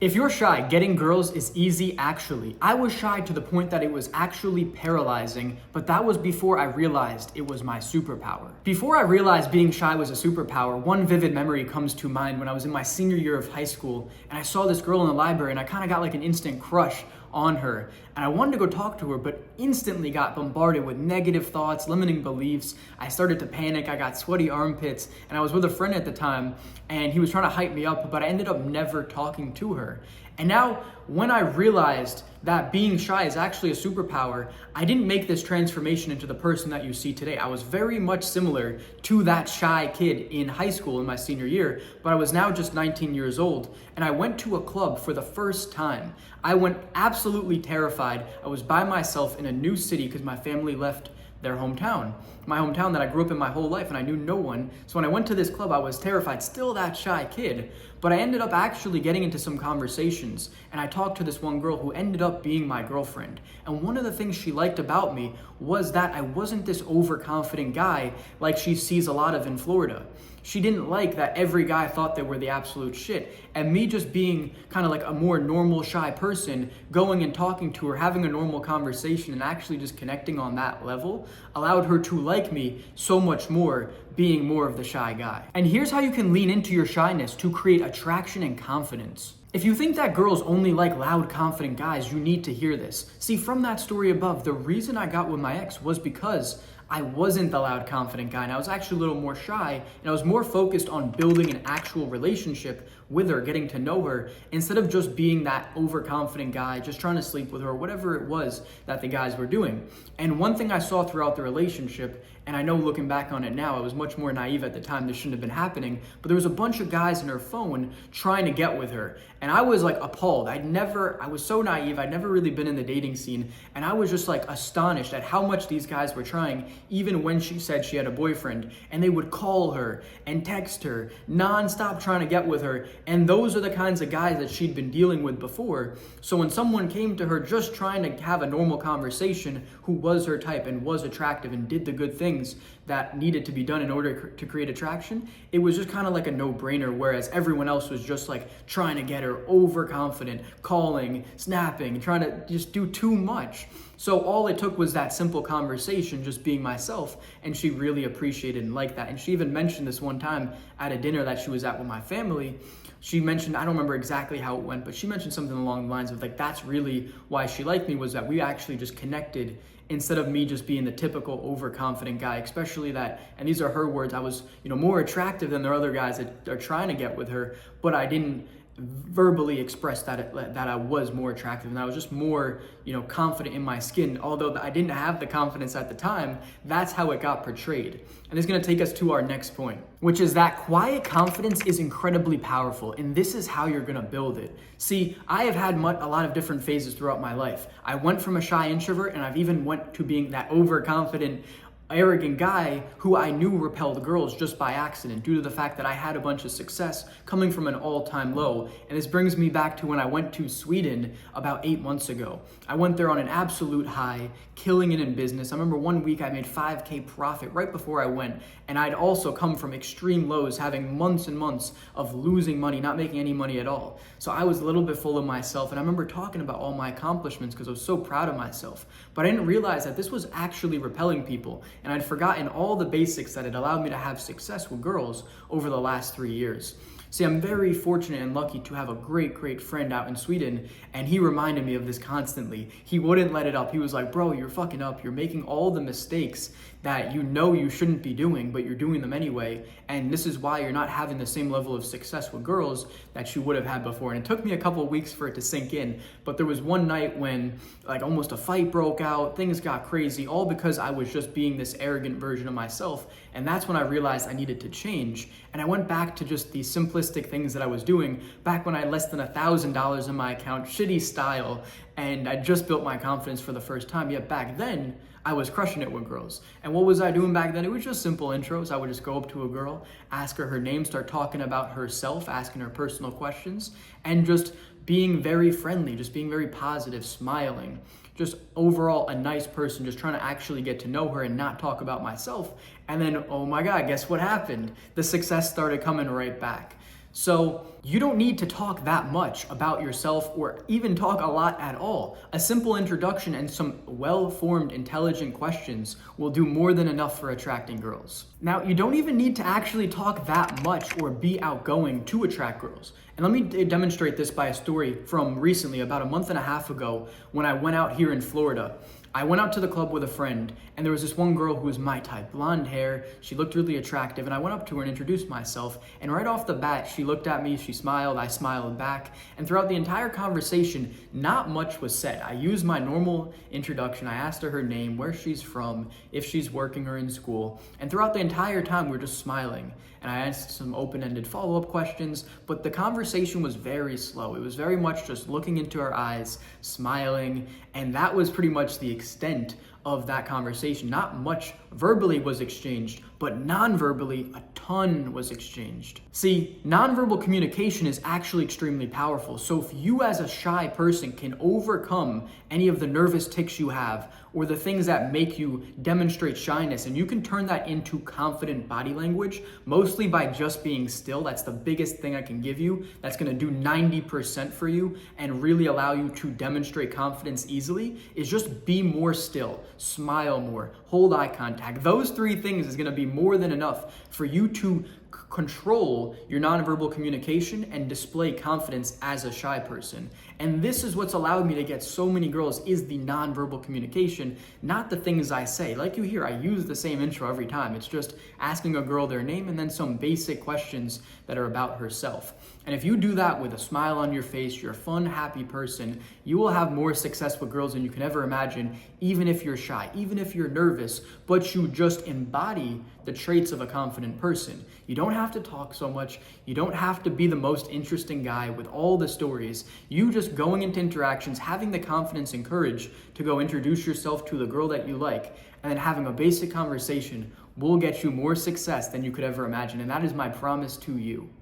If you're shy, getting girls is easy actually. I was shy to the point that it was actually paralyzing, but that was before I realized it was my superpower. Before I realized being shy was a superpower, one vivid memory comes to mind when I was in my senior year of high school and I saw this girl in the library and I kind of got like an instant crush on her. And I wanted to go talk to her, but instantly got bombarded with negative thoughts, limiting beliefs. I started to panic, I got sweaty armpits, and I was with a friend at the time, and he was trying to hype me up, but I ended up never talking to her. And now, when I realized that being shy is actually a superpower, I didn't make this transformation into the person that you see today. I was very much similar to that shy kid in high school in my senior year, but I was now just 19 years old, and I went to a club for the first time. I went absolutely terrified. I was by myself in a new city because my family left their hometown. My hometown that I grew up in my whole life, and I knew no one. So when I went to this club, I was terrified, still that shy kid. But I ended up actually getting into some conversations, and I talked to this one girl who ended up being my girlfriend. And one of the things she liked about me was that I wasn't this overconfident guy like she sees a lot of in Florida. She didn't like that every guy thought they were the absolute shit. And me just being kind of like a more normal, shy person, going and talking to her, having a normal conversation, and actually just connecting on that level allowed her to like me so much more, being more of the shy guy. And here's how you can lean into your shyness to create attraction and confidence. If you think that girls only like loud, confident guys, you need to hear this. See, from that story above, the reason I got with my ex was because I wasn't the loud, confident guy, and I was actually a little more shy, and I was more focused on building an actual relationship with her, getting to know her, instead of just being that overconfident guy, just trying to sleep with her, whatever it was that the guys were doing. And one thing I saw throughout the relationship, and I know looking back on it now, I was much more naive at the time, this shouldn't have been happening, but there was a bunch of guys in her phone trying to get with her. And I was like appalled. I was so naive, I'd never really been in the dating scene, and I was just like astonished at how much these guys were trying, even when she said she had a boyfriend. And they would call her and text her, non-stop trying to get with her. And those are the kinds of guys that she'd been dealing with before. So when someone came to her just trying to have a normal conversation, who was her type and was attractive and did the good things that needed to be done in order to create attraction, it was just kind of like a no-brainer, whereas everyone else was just like trying to get her, overconfident, calling, snapping, trying to just do too much. So all it took was that simple conversation, just being myself, and she really appreciated and liked that. And she even mentioned this one time at a dinner that she was at with my family. She mentioned, I don't remember exactly how it went, but she mentioned something along the lines of like, that's really why she liked me, was that we actually just connected instead of me just being the typical overconfident guy, especially that, and these are her words, I was, more attractive than the other guys that are trying to get with her, but I didn't verbally express that I was more attractive, and I was just more, confident in my skin. Although I didn't have the confidence at the time, that's how it got portrayed. And it's gonna take us to our next point, which is that quiet confidence is incredibly powerful, and this is how you're gonna build it. See, I have had a lot of different phases throughout my life. I went from a shy introvert, and I've even went to being that overconfident, arrogant guy who I knew repelled girls just by accident due to the fact that I had a bunch of success coming from an all-time low. And this brings me back to when I went to Sweden about 8 months ago. I went there on an absolute high, killing it in business. I remember one week I made 5K profit right before I went, and I'd also come from extreme lows, having months and months of losing money, not making any money at all. So I was a little bit full of myself, and I remember talking about all my accomplishments because I was so proud of myself. But I didn't realize that this was actually repelling people, and I'd forgotten all the basics that had allowed me to have success with girls over the last 3 years. See, I'm very fortunate and lucky to have a great friend out in Sweden, and he reminded me of this constantly. He wouldn't let it up. He was like, bro, you're fucking up. You're making all the mistakes that you shouldn't be doing, but you're doing them anyway, and this is why you're not having the same level of success with girls that you would have had before. And it took me a couple of weeks for it to sink in, but there was one night when like almost a fight broke out, things got crazy, all because I was just being this arrogant version of myself, and that's when I realized I needed to change. And I went back to just the simplistic things that I was doing back when I had less than $1,000 in my account, shitty style, and I just built my confidence for the first time. Yet back then, I was crushing it with girls. And what was I doing back then? It was just simple intros. I would just go up to a girl, ask her her name, start talking about herself, asking her personal questions, and just being very friendly, just being very positive, smiling, just overall a nice person, just trying to actually get to know her and not talk about myself. And then, oh my God, guess what happened? The success started coming right back. So you don't need to talk that much about yourself or even talk a lot at all. A simple introduction and some well-formed, intelligent questions will do more than enough for attracting girls. Now, you don't even need to actually talk that much or be outgoing to attract girls. And let me demonstrate this by a story from recently, about a month and a half ago, when I went out here in Florida. I went out to the club with a friend, and there was this one girl who was my type, blonde hair. She looked really attractive, and I went up to her and introduced myself. And right off the bat, she looked at me, she smiled, I smiled back. And throughout the entire conversation, not much was said. I used my normal introduction. I asked her name, where she's from, if she's working or in school. And throughout the entire time, we were just smiling. And I asked some open-ended follow-up questions, but the conversation was very slow. It was very much just looking into her eyes, smiling, and that was pretty much the extent of that conversation. Not much verbally was exchanged, but non-verbally a ton was exchanged. See, nonverbal communication is actually extremely powerful. So if you as a shy person can overcome any of the nervous tics you have or the things that make you demonstrate shyness, and you can turn that into confident body language, mostly by just being still. That's the biggest thing I can give you. That's gonna do 90% for you and really allow you to demonstrate confidence easily, is just be more still, smile more, hold eye contact. Those three things is gonna be more than enough for you to control your nonverbal communication and display confidence as a shy person. And this is what's allowed me to get so many girls, is the nonverbal communication, not the things I say. Like you hear, I use the same intro every time. It's just asking a girl their name and then some basic questions that are about herself. And if you do that with a smile on your face, you're a fun, happy person, you will have more success with girls than you can ever imagine, even if you're shy, even if you're nervous, but you just embody the traits of a confident person. You don't have to talk so much. You don't have to be the most interesting guy with all the stories. You just going into interactions, having the confidence and courage to go introduce yourself to the girl that you like, and then having a basic conversation will get you more success than you could ever imagine. And that is my promise to you.